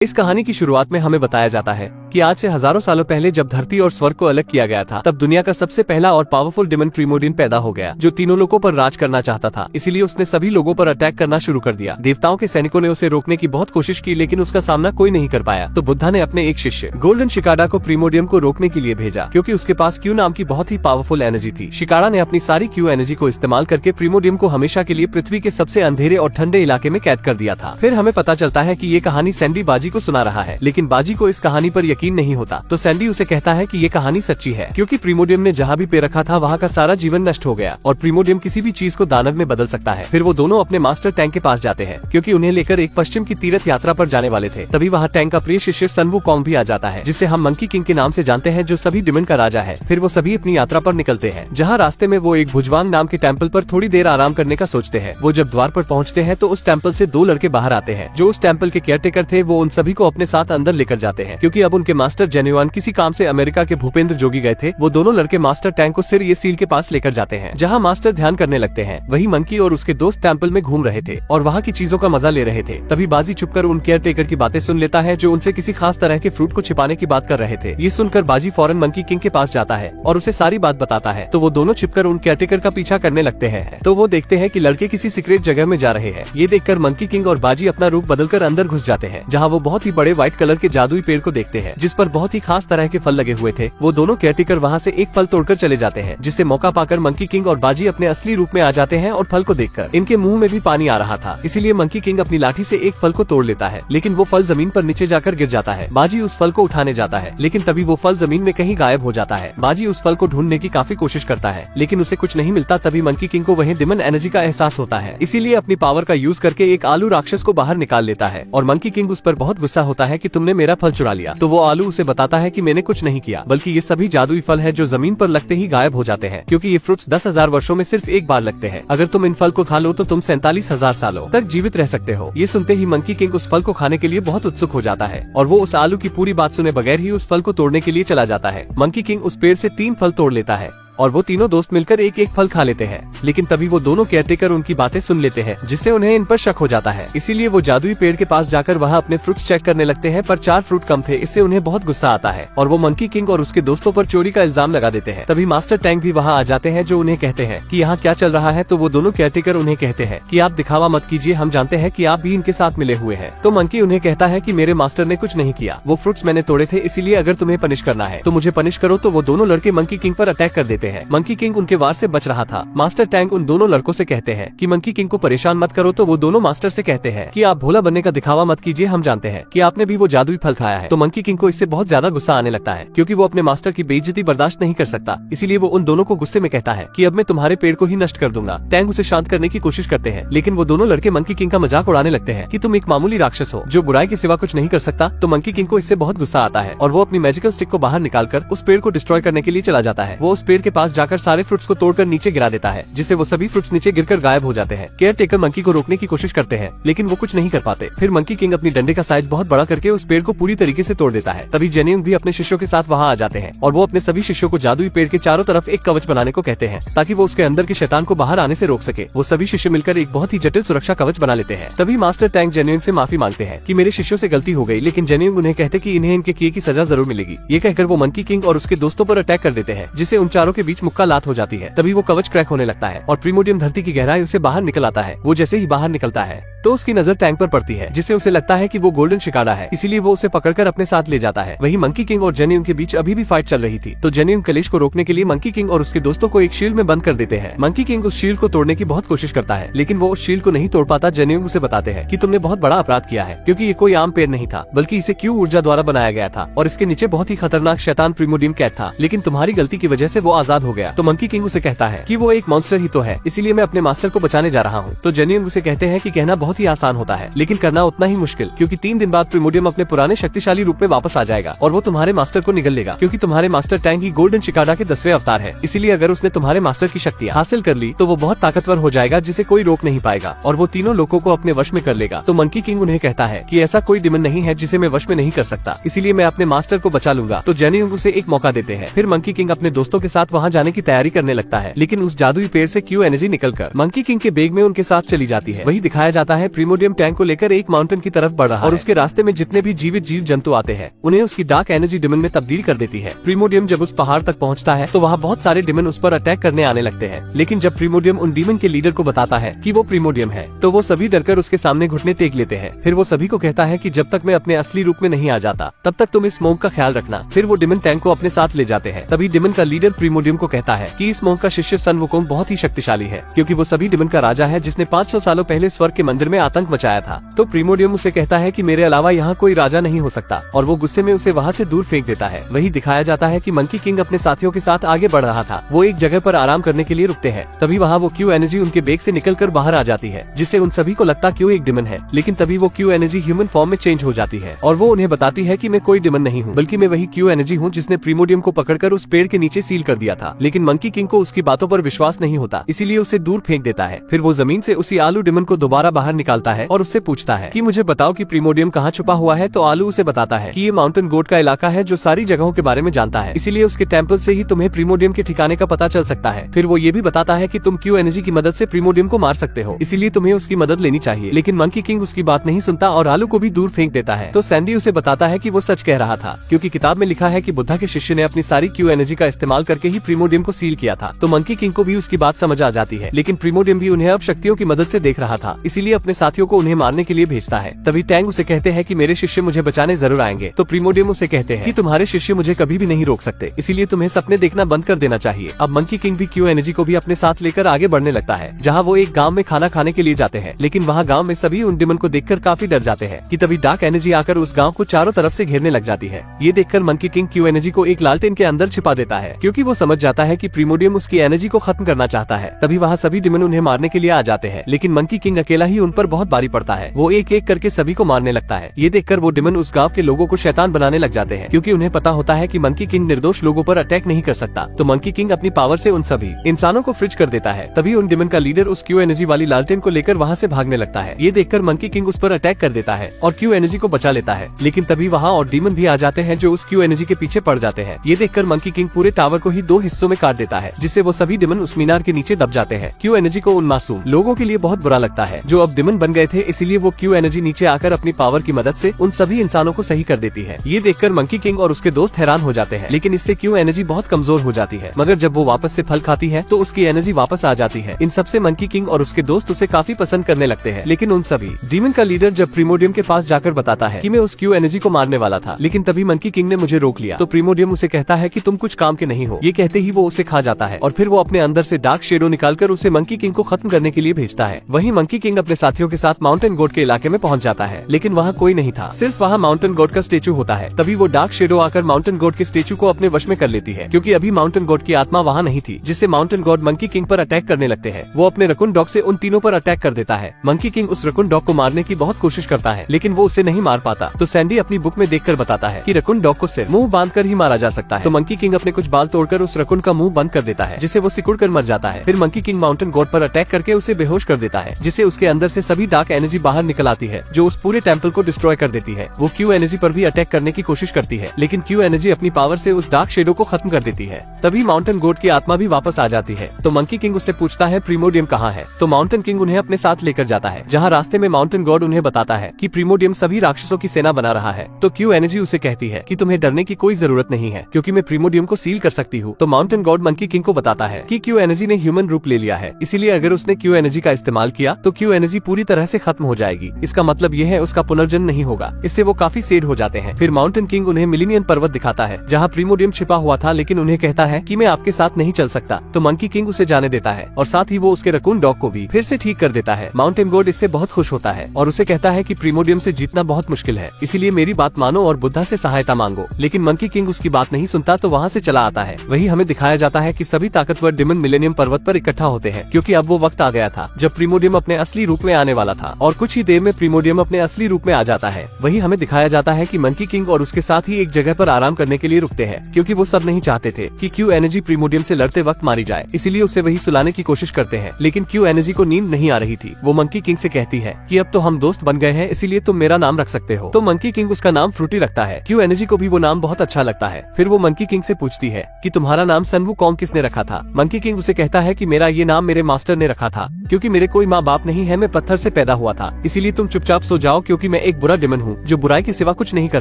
इस कहानी की शुरुआत में हमें बताया जाता है कि आज से हजारों सालों पहले जब धरती और स्वर्ग को अलग किया गया था, तब दुनिया का सबसे पहला और पावरफुल डिमन प्रीमोडियन पैदा हो गया, जो तीनों लोगों पर राज करना चाहता था। इसीलिए उसने सभी लोगों पर अटैक करना शुरू कर दिया। देवताओं के सैनिकों ने उसे रोकने की बहुत कोशिश की, लेकिन उसका सामना कोई नहीं कर पाया। तो बुद्धा ने अपने एक शिष्य गोल्डन शिकारा को प्रीमोडियम को रोकने के लिए भेजा, क्योंकि उसके पास क्यू नाम की बहुत ही पावरफुल एनर्जी थी। शिकारा ने अपनी सारी क्यू एनर्जी को इस्तेमाल करके प्रीमोडियम को हमेशा के लिए पृथ्वी के सबसे अंधेरे और ठंडे इलाके में कैद कर दिया था। फिर हमें पता चलता है कि ये कहानी सैंडी बाजी को सुना रहा है, लेकिन बाजी को इस कहानी पर यकीन नहीं होता। तो सैंडी उसे कहता है कि ये कहानी सच्ची है, क्योंकि प्रीमोडियम ने जहाँ भी पैर रखा था वहाँ का सारा जीवन नष्ट हो गया और प्रीमोडियम किसी भी चीज को दानव में बदल सकता है। फिर वो दोनों अपने मास्टर टैंक के पास जाते हैं, क्योंकि उन्हें लेकर एक पश्चिम की तीर्थ यात्रा पर जाने वाले थे। तभी वहाँ टैंक का प्रिय शिष्य सन वुकोंग भी आ जाता है, जिसे हम मंकी किंग के नाम से जानते हैं, जो सभी डिमन का राजा है। फिर वो सभी अपनी यात्रा पर निकलते हैं, जहाँ रास्ते में वो एक भुजवांग नाम के टेम्पल पर थोड़ी देर आराम करने का सोचते हैं। वो जब द्वार पर पहुँचते हैं तो उस टेम्पल से दो लड़के बाहर आते हैं, जो उस टेम्पल के केयरटेकर थे। वो उन सभी को अपने साथ अंदर लेकर जाते हैं, क्योंकि अब उनके मास्टर जेन्युआन किसी काम से अमेरिका के भूपेंद्र जोगी गए थे। वो दोनों लड़के मास्टर टैंक को सिर ये सील के पास लेकर जाते हैं, जहाँ मास्टर ध्यान करने लगते हैं। वही मंकी और उसके दोस्त टेम्पल में घूम रहे थे और वहाँ की चीजों का मजा ले रहे थे। तभी बाजी छुपकर उन केयरटेकर की बातें सुन लेता है, जो उनसे किसी खास तरह के फ्रूट को छिपाने की बात कर रहे थे। ये सुनकर बाजी फौरन मंकी किंग के पास जाता है और उसे सारी बात बताता है। तो वो दोनों छिपकर उन केयरटेकर का पीछा करने लगते हैं। तो वो देखते हैं कि लड़के किसी सीक्रेट जगह में जा रहे हैं। ये देखकर मंकी किंग और बाजी अपना रूप बदलकर अंदर घुस जाते हैं, जहाँ वो बहुत ही बड़े व्हाइट कलर के जादुई पेड़ को देखते हैं, जिस पर बहुत ही खास तरह के फल लगे हुए थे। वो दोनों केयरटेकर वहाँ से एक फल तोड़कर चले जाते हैं, जिससे मौका पाकर मंकी किंग और बाजी अपने असली रूप में आ जाते हैं और फल को देखकर इनके मुंह में भी पानी आ रहा था। इसीलिए मंकी किंग अपनी लाठी से एक फल को तोड़ लेता है, लेकिन वो फल जमीन पर नीचे जाकर गिर जाता है। बाजी उस फल को उठाने जाता है, लेकिन तभी वो फल जमीन में कहीं गायब हो जाता है। बाजी उस फल को ढूंढने की काफी कोशिश करता है, लेकिन उसे कुछ नहीं मिलता। तभी मंकी किंग को वहीं डिमन एनर्जी का एहसास होता है, इसीलिए अपनी पावर का यूज करके एक आलू राक्षस को बाहर निकाल लेता है। और मंकी किंग उस पर बहुत गुस्सा होता है कि तुमने मेरा फल चुरा लिया। तो वो आलू उसे बताता है कि मैंने कुछ नहीं किया, बल्कि ये सभी जादुई फल है जो जमीन पर लगते ही गायब हो जाते हैं, क्योंकि ये फ्रूट्स 10,000 वर्षों में सिर्फ एक बार लगते हैं। अगर तुम इन फल को खा लो तो तुम 47,000 सालों तक जीवित रह सकते हो। ये सुनते ही मंकी किंग उस फल को खाने के लिए बहुत उत्सुक हो जाता है और वो उस आलू की पूरी बात सुने बगैर ही उस फल को तोड़ने के लिए चला जाता है। मंकी किंग उस पेड़ से 3 फल तोड़ लेता है और वो तीनों दोस्त मिलकर एक एक फल खा लेते हैं। लेकिन तभी वो दोनों केयरटेकर उनकी बातें सुन लेते हैं, जिससे उन्हें इन पर शक हो जाता है। इसीलिए वो जादुई पेड़ के पास जाकर वहाँ अपने फ्रूट्स चेक करने लगते हैं, पर 4 फ्रूट कम थे। इससे उन्हें बहुत गुस्सा आता है और वो मंकी किंग और उसके दोस्तों पर चोरी का इल्जाम लगा देते हैं। तभी मास्टर टैंक भी वहाँ आ जाते हैं, जो उन्हें कहते हैं कि यहाँ क्या चल रहा है। तो वो दोनों केयरटेकर उन्हें कहते हैं कि आप दिखावा मत कीजिए, हम जानते हैं कि आप भी इनके साथ मिले हुए हैं। तो मंकी उन्हें कहता है कि मेरे मास्टर ने कुछ नहीं किया, वो फ्रूट्स मैंने तोड़े थे। इसीलिए अगर तुम्हें पनिश करना है तो मुझे पनिश करो। तो वो दोनों लड़के मंकी किंग पर अटैक कर देते हैं। मंकी किंग उनके वार से बच रहा था। मास्टर टैंक उन दोनों लड़कों से कहते हैं कि मंकी किंग को परेशान मत करो। तो वो दोनों मास्टर से कहते हैं कि आप भोला बनने का दिखावा मत कीजिए, हम जानते हैं कि आपने भी वो जादुई फल खाया है। तो मंकी किंग को इससे बहुत ज्यादा गुस्सा आने लगता है, क्योंकि वो अपने मास्टर की बेइज्जती बर्दाश्त नहीं कर सकता। इसीलिए वो उन दोनों को गुस्से में कहता है कि अब मैं तुम्हारे पेड़ को ही नष्ट कर दूंगा। टैंक उसे शांत करने की कोशिश करते हैं, लेकिन वो दोनों लड़के मंकी किंग का मजाक उड़ाने लगते हैं कि तुम एक मामूली राक्षस हो जो बुराई के सिवा कुछ नहीं कर सकता। तो मंकी किंग को इससे बहुत गुस्सा आता है और वो अपनी मैजिकल स्टिक को बाहर निकालकर उस पेड़ को डिस्ट्रॉय करने के लिए चला जाता है। वो उस पेड़ के पास जाकर सारे फ्रूट्स को तोड़कर नीचे गिरा देता है, जिससे वो सभी फ्रूट्स नीचे गिरकर गायब हो जाते हैं। केयरटेकर मंकी को रोकने की कोशिश करते हैं, लेकिन वो कुछ नहीं कर पाते। फिर मंकी किंग अपनी डंडे का साइज बहुत बड़ा करके उस पेड़ को पूरी तरीके से तोड़ देता है। तभी जेन्युइन भी अपने शिष्यों के साथ वहाँ आ जाते हैं और वो अपने सभी शिष्यों को जादुई पेड़ के चारों तरफ एक कवच बनाने को कहते हैं, ताकि वो उसके अंदर के शैतान को बाहर आने से रोक सके। वो सभी शिष्य मिलकर एक बहुत ही जटिल सुरक्षा कवच बना लेते हैं। तभी मास्टर टैंक जेन्युइन से माफी मांगते हैं कि मेरे शिष्यों से गलती हो गई, लेकिन जेन्युइन उन्हें कहते कि इन्हें इनके किए की सजा जरूर मिलेगी। ये कहकर वो मंकी किंग और उसके दोस्तों पर अटैक कर देते हैं, जिससे उन चारों के बीच मुक्का लात हो जाती है। तभी वो कवच क्रैक होने लगता है और प्रीमोडियम धरती की गहराई उसे बाहर निकल आता है। वो जैसे ही बाहर निकलता है तो उसकी नजर टैंक पर पड़ती है, जिससे उसे लगता है कि वो गोल्डन शिकारा है। इसीलिए वो उसे पकड़कर अपने साथ ले जाता है। वही मंकी किंग और जेन्युइन के बीच अभी भी फाइट चल रही थी। तो जेन्युइन कलेश को रोकने के लिए मंकी किंग और उसके दोस्तों को एक शील्ड में बंद कर देते हैं। मंकी किंग उस शील्ड को तोड़ने की बहुत कोशिश करता है, लेकिन वो उस शील्ड को नहीं तोड़ पाता। जेन्युइन उसे बताते हैं कि तुमने बहुत बड़ा अपराध किया है, क्योंकि ये कोई आम पेड़ नहीं था, बल्कि इसे क्यू ऊर्जा द्वारा बनाया गया था और इसके नीचे बहुत ही खतरनाक शैतान प्रीमोडियम कैद था। लेकिन तुम्हारी गलती की वजह से वो आजाद हो गया। तो मंकी किंग उसे कहता है कि वो एक मॉन्स्टर ही तो है, इसीलिए मैं अपने मास्टर को बचाने जा रहा हूँ। तो जेन्युइन उसे कहते हैं कि कहना बहुत ही आसान होता है, लेकिन करना उतना ही मुश्किल, क्योंकि 3 दिन बाद प्रीमोडियम अपने पुराने शक्तिशाली रूप में वापस आ जाएगा और वो तुम्हारे मास्टर को निगल लेगा, क्योंकि तुम्हारे मास्टर टैंक ही गोल्डन शिकारा के 10वें अवतार है। इसीलिए अगर उसने तुम्हारे मास्टर की शक्तियाँ हासिल कर ली तो वो बहुत ताकतवर हो जाएगा, जिसे कोई रोक नहीं पाएगा और वो तीनों लोगों को अपने वश में कर लेगा। तो मंकी किंग उन्हें कहता है कि ऐसा कोई डिमन नहीं है जिसे मैं वश में नहीं कर सकता, इसीलिए मैं अपने मास्टर को बचा लूंगा। तो जेन्युइन उसे एक मौका देते हैं। फिर मंकी किंग अपने दोस्तों के साथ वहाँ जाने की तैयारी करने लगता है, लेकिन उस जादुई पेड़ से क्यू एनर्जी निकलकर मंकी किंग के बैग में उनके साथ चली जाती है। वही दिखाया जाता है प्रीमोडियम टैंक को लेकर एक माउंटेन की तरफ बढ़ रहा है और उसके रास्ते में जितने भी जीवित जीव जंतु आते हैं उन्हें उसकी डार्क एनर्जी डिमन में तब्दील कर देती है। प्रीमोडियम जब उस पहाड़ तक पहुंचता है तो वहाँ बहुत सारे डिमन उस पर अटैक करने आने लगते हैं, लेकिन जब प्रीमोडियम उन डीमन के लीडर को बताता है कि वो प्रीमोडियम है तो वो सभी डरकर उसके सामने घुटने टेक लेते हैं। फिर वो सभी को कहता है कि जब तक मैं अपने असली रूप में नहीं आ जाता तब तक तुम इस स्मोक का ख्याल रखना। फिर वो डिमन टैंक को अपने साथ ले जाते हैं। तभी डिमन का लीडर प्रीमोडियम को कहता है कि इस स्मोक का शिष्य सन वुकोंग बहुत ही शक्तिशाली है, क्योंकि वो सभी डिमन का राजा है जिसने 500 सालों पहले स्वर्ग के मंदिर में आतंक मचाया था। तो प्रीमोडियम उसे कहता है कि मेरे अलावा यहाँ कोई राजा नहीं हो सकता और वो गुस्से में उसे वहाँ से दूर फेंक देता है। वही दिखाया जाता है कि मंकी किंग अपने साथियों के साथ आगे बढ़ रहा था। वो एक जगह पर आराम करने के लिए रुकते हैं। तभी वहाँ वो क्यू एनर्जी उनके बेग से निकलकर बाहर आ जाती है, जिससे उन सभी को लगता क्यू एक डिमन है। लेकिन तभी वो क्यू एनर्जी ह्यूमन फॉर्म में चेंज हो जाती है और वो उन्हें बताती है कि मैं कोई डिमन नहीं हूँ, बल्कि मैं वही क्यू एनर्जी हूँ जिसने प्रीमोडियम को पकड़कर उस पेड़ के नीचे सील कर दिया था। लेकिन मंकी किंग को उसकी बातों पर विश्वास नहीं होता, इसीलिए उसे दूर फेंक देता है। फिर वो जमीन से उसी आलू डिमन को दोबारा बाहर निकालता है और उससे पूछता है कि मुझे बताओ कि प्रीमोडियम कहाँ छुपा हुआ है। तो आलू उसे बताता है कि ये माउंटेन गोड का इलाका है जो सारी जगहों के बारे में जानता है, इसीलिए उसके टेम्पल से ही तुम्हें प्रीमोडियम के ठिकाने का पता चल सकता है। फिर वो ये भी बताता है कि तुम क्यू एनर्जी की मदद से प्रीमोडियम को मार सकते हो, इसीलिए तुम्हें उसकी मदद लेनी चाहिए। लेकिन मंकी किंग उसकी बात नहीं सुनता और आलू को भी दूर फेंक देता है। तो सैंडी उसे बताता है कि वो सच कह रहा था, क्योंकि किताब में लिखा है कि बुद्धा के शिष्य ने अपनी सारी क्यू एनर्जी का इस्तेमाल करके ही प्रीमोडियम को सील किया था। तो मंकी किंग को भी उसकी बात समझ आ जाती है, लेकिन प्रीमोडियम भी उन्हें अब शक्तियों की मदद से देख रहा था, इसीलिए अपने साथियों को उन्हें मारने के लिए भेजता है। तभी टैंग उसे कहते हैं कि मेरे शिष्य मुझे बचाने जरूर आएंगे। तो प्रीमोडियम उसे कहते हैं कि तुम्हारे शिष्य मुझे कभी भी नहीं रोक सकते, इसीलिए तुम्हें सपने देखना बंद कर देना चाहिए। अब मंकी किंग भी क्यू एनर्जी को भी अपने साथ लेकर आगे बढ़ने लगता है, जहाँ वो एक गाँव में खाना खाने के लिए जाते हैं। लेकिन वहाँ गाँव में सभी उन डिमन को देखकर काफी डर जाते हैं कि तभी डार्क एनर्जी आकर उस गाँव को चारों तरफ से घेरने लग जाती है। ये देखकर मंकी किंग क्यू एनर्जी को एक लालटेन के अंदर छिपा देता है, क्योंकि वो समझ जाता है कि प्रीमोडियम उसकी एनर्जी को खत्म करना चाहता है। तभी वहाँ सभी डिमन उन्हें मारने के लिए आ जाते हैं, लेकिन मंकी किंग अकेला ही उन पर बहुत भारी पड़ता है। वो एक एक करके सभी को मारने लगता है। ये देखकर वो डिमन उस गाँव के लोगों को शैतान बनाने लग जाते हैं, क्योंकि उन्हें पता होता है कि मंकी किंग निर्दोष लोगों पर अटैक नहीं कर सकता। तो मंकी किंग अपनी पावर से उन सभी इंसानों को फ्रिज कर देता है। तभी उन डिमन का लीडर उस क्यू एनर्जी वाली लालटेन को लेकर वहाँ से भागने लगता है। ये देखकर मंकी किंग उस पर अटैक कर देता है और क्यू एनर्जी को बचा लेता है। लेकिन तभी वहाँ और डीमन भी आ जाते हैं जो उस क्यू एनर्जी के पीछे पड़ जाते हैं। ये देखकर मंकी किंग पूरे टावर को ही 2 हिस्सों में काट देता है, जिससे वो सभी डिमन उस मीनार के नीचे दब जाते हैं। क्यू एनर्जी को उन मासूम लोगों के लिए बहुत बुरा लगता है जो अब डिमन बन गए थे, इसीलिए वो क्यू एनर्जी नीचे आकर अपनी पावर की मदद से उन सभी इंसानों को सही कर देती है। ये देखकर मंकी किंग और उसके दोस्त हैरान हो जाते हैं, लेकिन इससे क्यू एनर्जी बहुत कमजोर हो जाती है। मगर जब वो वापस से फल खाती है तो उसकी एनर्जी वापस आ जाती है। इन सबसे मंकी किंग और उसके दोस्त उसे काफी पसंद करने लगते हैं। लेकिन उन सभी डीमन का लीडर जब प्रीमोडियम के पास जाकर बताता है कि मैं उस क्यू एनर्जी को मारने वाला था, लेकिन तभी मंकी किंग ने मुझे रोक लिया। तो प्रीमोडियम उसे कहता है कि तुम कुछ काम के नहीं हो। ये कहते ही वो उसे खा जाता है और फिर वो अपने अंदर से डार्क शेडो निकालकर उसे मंकी किंग को खत्म करने के लिए भेजता है। वहीं मंकी किंग अपने साथियों के साथ माउंटेन गोड के इलाके में पहुंच जाता है, लेकिन वहाँ कोई नहीं था, सिर्फ वहाँ माउंटेन गोड का स्टेचू होता है। तभी वो डार्क शेडो आकर माउंटेन गोड के स्टेचू को अपने वश में कर लेती है, क्योंकि अभी माउंटेन गोड की आत्मा वहाँ नहीं थी, जिससे माउंटेन गॉड मंकी किंग पर अटैक करने लगते हैं। वो अपने रकुन डॉग से उन तीनों पर अटैक कर देता है। मंकी किंग उस रकुन डॉग को मारने की बहुत कोशिश करता है, लेकिन वो उसे नहीं मार पाता। तो सैंडी अपनी बुक में देखकर बताता है कि रकुन डॉग को सिर्फ मुंह बांधकर ही मारा जा सकता है। तो मंकी किंग अपने कुछ बाल तोड़कर उस रकुन का मुंह बंद कर देता है, जिससे वो सिकुड़ कर मर जाता है। फिर मंकी किंग माउंटेन गॉड पर अटैक करके उसे बेहोश कर देता है, जिससे उसके अंदर से सभी डार्क एनर्जी बाहर निकल आती है, जो उस पूरे टेम्पल को डिस्ट्रॉय कर देती है। वो क्यू एनर्जी पर भी अटैक करने की कोशिश करती है, लेकिन क्यू एनर्जी अपनी पावर से उस डार्क शेडो को खत्म कर देती है। तभी माउंटेन गॉड की आत्मा भी वापस आ जाती है। तो मंकी किंग उससे पूछता है प्रीमोडियम कहाँ है। तो माउंटेन किंग उन्हें अपने साथ लेकर जाता है, जहाँ रास्ते में माउंटेन गॉड उन्हें बताता है कि प्रीमोडियम सभी राक्षसों की सेना बना रहा है। तो क्यू एनर्जी उसे कहती है कि तुम्हें डरने की कोई जरूरत नहीं है, क्योंकि मैं प्रीमोडियम को सील कर सकती हूँ। तो माउंटेन गॉड मंकी किंग को बताता है कि क्यू एनर्जी ने ह्यूमन रूप ले लिया है, इसीलिए अगर उसने क्यू एनर्जी का इस्तेमाल किया तो क्यू एनर्जी पूरी तरह से खत्म हो जाएगी। इसका मतलब यह है उसका पुनर्जन्म नहीं होगा। इससे वो काफी सैड हो जाते हैं। फिर माउंटेन किंग उन्हें मिलीनियन पर्वत दिखाता है, जहाँ प्रीमोडियम छिपा हुआ था, लेकिन उन्हें कहता है कि मैं आपके साथ नहीं चल सकता। तो मंकी किंग उसे जाने देता है और साथ ही वो उसके रकून डॉग को भी फिर से ठीक कर देता है। माउंटेन गॉड इससे बहुत खुश होता है और उसे कहता है कि प्रीमोडियम से जीतना बहुत मुश्किल है, इसीलिए मेरी बात मानो और बुद्धा से सहायता मांगो। लेकिन मंकी किंग उसकी बात नहीं सुनता, तो वहाँ से चला आता है। वही हमें दिखाया जाता है कि सभी ताकतवर डिमन मिलेनियम पर्वत पर इकट्ठा होते हैं, क्योंकि अब वो वक्त आ गया था जब प्रीमोडियम अपने असली रूप में आने वाला था, और कुछ ही देर में प्रीमोडियम अपने असली रूप में आ जाता है। वही हमें दिखाया जाता है कि मंकी किंग और उसके साथ ही एक जगह पर आराम करने के लिए रुकते हैं, क्योंकि वो सब नहीं चाहते थे कि क्यू एनर्जी प्रीमोडियम से लड़ते वक्त मारी जाए, इसीलिए उसे वही सुलाने की कोशिश करते हैं। लेकिन क्यू एनर्जी को नींद नहीं आ रही थी। वो मंकी किंग से कहती है कि अब तो हम दोस्त बन गए हैं, इसीलिए तुम मेरा नाम रख सकते हो। तो मंकी किंग उसका नाम फ्रूटी रखता है। क्यू एनर्जी को भी वो नाम बहुत अच्छा लगता है। फिर वो मंकी किंग से पूछती है कि तुम्हारा नाम सन वुकोंग किसने रखा था। मंकी किंग उसे कहता है कि मेरा ये नाम मेरे मास्टर ने रखा था, क्योंकि मेरे कोई माँ बाप नहीं है, मैं पत्थर पत्थर से पैदा हुआ था, इसीलिए तुम चुपचाप सो जाओ क्योंकि मैं एक बुरा डिमन हूँ जो बुराई के सिवा कुछ नहीं कर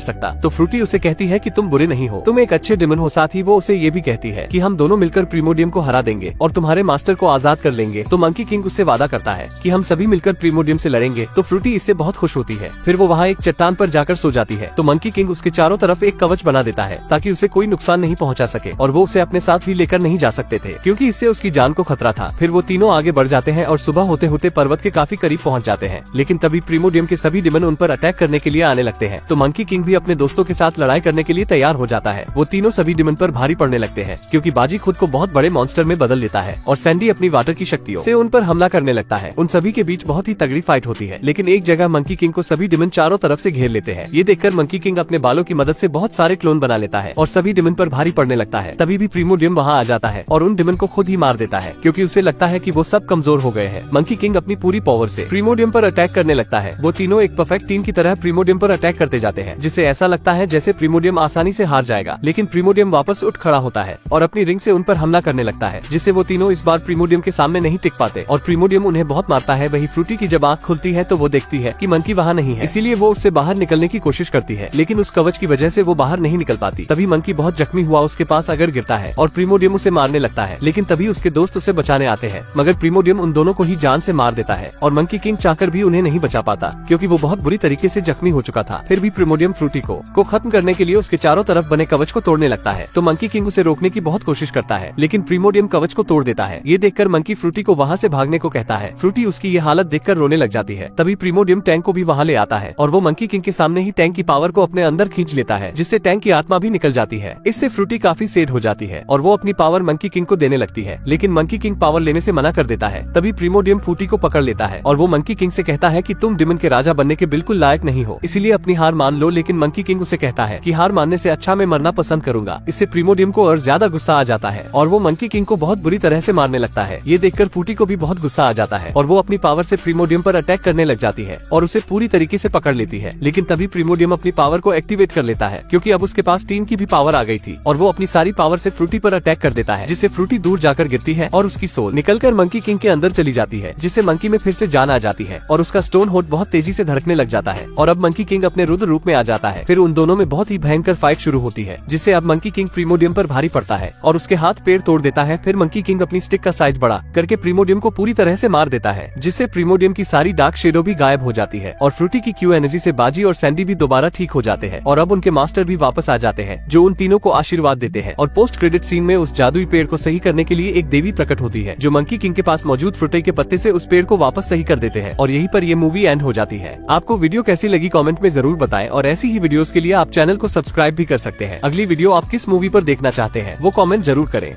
सकता। तो फ्रूटी उसे कहती है कि तुम बुरे नहीं हो, तुम एक अच्छे डिमन हो। साथ ही वो उसे ये भी कहती है कि हम दोनों मिलकर प्रीमोडियम को हरा देंगे और तुम्हारे मास्टर को आजाद कर लेंगे। तो मंकी किंग उससे वादा करता है कि हम सभी मिलकर प्रीमोडियम से लड़ेंगे। तो फ्रूटी इससे बहुत खुश होती है। फिर वो वहाँ एक चट्टान पर जाकर सो जाती है। तो मंकी किंग उसके चारों तरफ एक कवच बना देता है ताकि उसे कोई नुकसान नहीं पहुँचा सके, और वो उसे अपने साथ भी लेकर नहीं जा सकते थे क्योंकि इससे उसकी जान को खतरा था। फिर वो तीनों आगे बढ़ जाते हैं और सुबह होते होते पर्वत के काफी करीब पहुँच जाते हैं। लेकिन तभी प्रीमोडियम के सभी डिमन उन पर अटैक करने के लिए आने लगते हैं। तो मंकी किंग भी अपने दोस्तों के साथ लड़ाई करने के लिए तैयार हो जाता है। वो तीनों सभी डिमन पर भारी पड़ने लगते हैं क्योंकि बाजी खुद को बहुत बड़े मॉन्स्टर में बदल लेता है और सैंडी अपनी वाटर की शक्तियों से उन पर हमला करने लगता है। उन सभी के बीच बहुत ही तगड़ी फाइट होती है, लेकिन एक जगह मंकी किंग को सभी डिमन चारों तरफ से घेर लेते हैं। ये देखकर मंकी किंग अपने बालों की मदद से बहुत सारे क्लोन बना लेता है और सभी डिमन पर भारी पड़ने लगता है। तभी भी प्रीमोडियम वहाँ आ जाता है और उन डिमन को खुद ही मार देता है क्योंकि उसे लगता है कि वो सब कमजोर हो गए हैं। मंकी किंग अपनी पूरी पावर से प्रीमोडियम पर अटैक करने लगता है। वो तीनों एक परफेक्ट टीम की तरह प्रीमोडियम पर अटैक करते जाते हैं, जिससे ऐसा लगता है जैसे प्रीमोडियम आसानी से हार जाएगा। लेकिन प्रीमोडियम वापस उठ खड़ा होता है और अपनी रिंग से उन पर हमला करने लगता है, जिससे वो तीनों इस बार प्रीमोडियम के सामने नहीं टिक पाते और प्रीमोडियम उन्हें बहुत मारता है। वही फ्रूटी की जब आँख खुलती है तो वो देखती है कि मंकी वहाँ नहीं है, इसीलिए वो उससे बाहर निकलने की कोशिश करती है, लेकिन उस कवच की वजह से वो बाहर नहीं निकल पाती। तभी मंकी बहुत जख्मी हुआ उसके पास अगर गिरता है और प्रीमोडियम उसे मारने लगता है, लेकिन तभी उसके दोस्त उसे बचाने आते हैं, मगर प्रीमोडियम उन दोनों को ही जान से मार देता है और मंकी किंग चाहकर भी उन्हें नहीं बचा पाता क्योंकि वो बहुत बुरी तरीके से जख्मी हो चुका था। फिर भी प्रीमोडियम फ्रूटी को खत्म करने के लिए उसके चारों तरफ बने कवच को तोड़ने लगता है। तो मंकी किंग उसे रोकने की बहुत कोशिश करता है, लेकिन प्रीमोडियम कवच को तोड़ देता है। ये देखकर मंकी फ्रूटी को वहाँ से भागने को कहता है। फ्रूटी उसकी ये हालत देखकर रोने लग जाती है। तभी प्रीमोडियम टैंक को भी वहाँ ले आता है और वो मंकी किंग के सामने ही टैंक की पावर को अपने अंदर खींच लेता है, जिससे टैंक की आत्मा भी निकल जाती है। इससे फ्रूटी काफी सैड हो जाती है और वो अपनी पावर मंकी किंग को देने लगती है, लेकिन मंकी किंग पावर लेने से मना कर देता है। तभी प्रीमोडियम फ्रूटी को पकड़ लेता है और वो मंकी किंग से कहता है कि तुम डिमन के राजा बनने के बिल्कुल लायक नहीं हो, इसीलिए अपनी हार मान लो। लेकिन मंकी किंग उसे कहता है कि हार मानने से अच्छा मैं मरना पसंद करूंगा। इससे प्रीमोडियम को और ज्यादा गुस्सा आ जाता है और वो मंकी किंग को बहुत बुरी तरह से मारने लगता है। ये देखकर फ्रूटी को भी बहुत गुस्सा आ जाता है और वो अपनी पावर से प्रीमोडियम पर अटैक करने लग जाती है और उसे पूरी तरीके से पकड़ लेती है। लेकिन तभी प्रीमोडियम अपनी पावर को एक्टिवेट कर लेता है क्योंकि अब उसके पास टीम की भी पावर आ गई थी और वो अपनी सारी पावर से फ्रूटी पर अटैक कर देता है, जिससे फ्रूटी दूर जाकर गिरती है और उसकी सोल निकलकर मंकी किंग के अंदर चली जाती है, जिससे मंकी में फिर से जान आ जाती है और उसका स्टोन होट बहुत तेजी से धड़कने लग जाता है और अब मंकी किंग अपने रुद्र रूप में आ जाता है। फिर उन दोनों में बहुत ही भयंकर फाइट शुरू होती है, जिससे अब मंकी किंग प्रीमोडियम पर भारी पड़ता है और उसके हाथ पैर तोड़ देता है। फिर मंकी किंग अपनी स्टिक का साइज बड़ा करके प्रीमोडियम को पूरी तरह से मार देता है, जिससे प्रीमोडियम की सारी डार्क शेडो भी गायब हो जाती है और फ्रूटी की क्यू एनर्जी से बाजी और सैंडी भी दोबारा ठीक हो जाते हैं और अब उनके मास्टर भी वापस आ जाते हैं, जो उन तीनों को आशीर्वाद देते हैं। और पोस्ट क्रेडिट सीन में उस जादुई पेड़ को सही करने के लिए एक देवी प्रकट होती है, जो मंकी किंग के पास मौजूद फ्रूटी के पत्ते से उस पेड़ को वापस सही कर देते हैं और यहीं पर ये मूवी एंड हो जाती है। आपको वीडियो कैसी लगी कमेंट में जरूर बताएं और ऐसी ही वीडियोस के लिए आप चैनल को सब्सक्राइब भी कर सकते हैं। अगली वीडियो आप किस मूवी पर देखना चाहते हैं वो कमेंट जरूर करें।